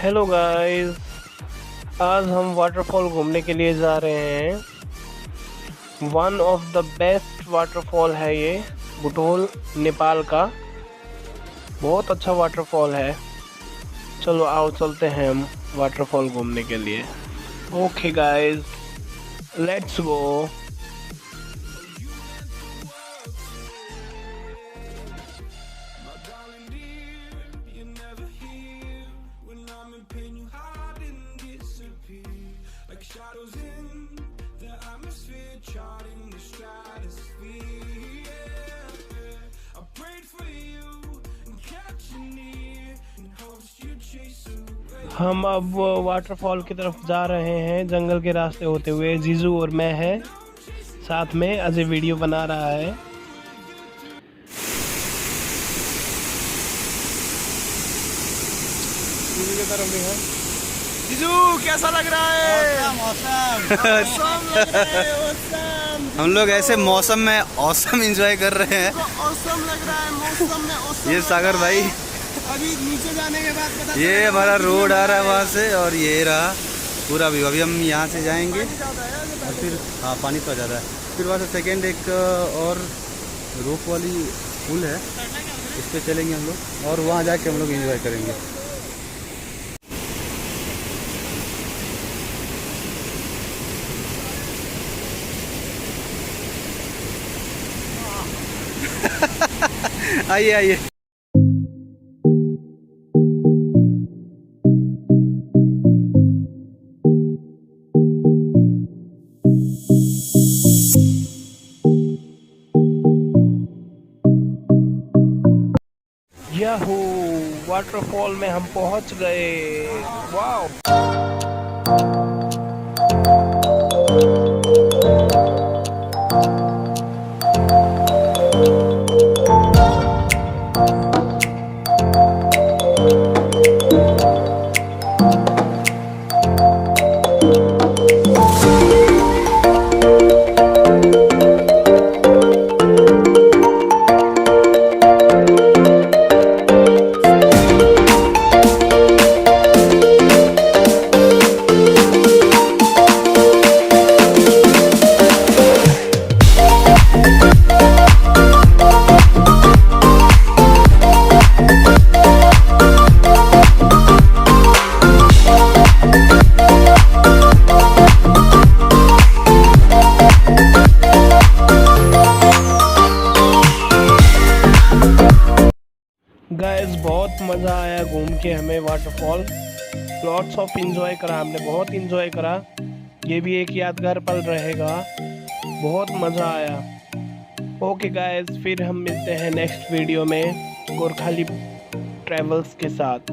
Hello guys, आज हम waterfall घूमने के लिए जा रहे हैं। One of the best waterfall है ये, बुटोल नेपाल का। बहुत अच्छा वाटरफॉल है। चलो आओ चलते हैं हम वाटरफॉल घूमने के लिए। Okay guys, let's go. Shadows in the atmosphere, charting the stratosphere. Yeah. I prayed for you and kept you near in hopes you'd chase away. हम अब वाटरफॉल की तरफ जा रहे हैं जंगल के रास्ते होते हुए। जीजू और मैं है साथ में, अजय वीडियो बना रहा है। जीजू की तरफ भी है। जीजू कैसा लग रहा है? मौसम लग रहा है, मौसम। हम लोग ऐसे मौसम में औसम एंजॉय कर रहे हैं। मौसम लग रहा है, मौसम में औसम। ये सागर भाई, अभी नीचे जाने के बाद पता ये हमारा रोड आ रहा है वहाँ से, और ये रहा पूरा व्यू। अभी हम यहाँ से जाएंगे और फिर हाँ पानी तो ज़्यादा है। फिर वहाँ से सेकेंड एक और रोप वाली पुल है, इस पर चलेंगे हम लोग और वहाँ जाके हम लोग एंजॉय करेंगे। आइए आइए। याहू, वाटरफॉल में हम पहुंच गए। वाओ। गाइस, बहुत मज़ा आया घूम के हमें वाटरफॉल। लॉट्स ऑफ इंजॉय करा हमने, बहुत इंजॉय करा। ये भी एक यादगार पल रहेगा। बहुत मज़ा आया। ओके गाइस, फिर हम मिलते हैं नेक्स्ट वीडियो में गोरखाली ट्रैवल्स के साथ।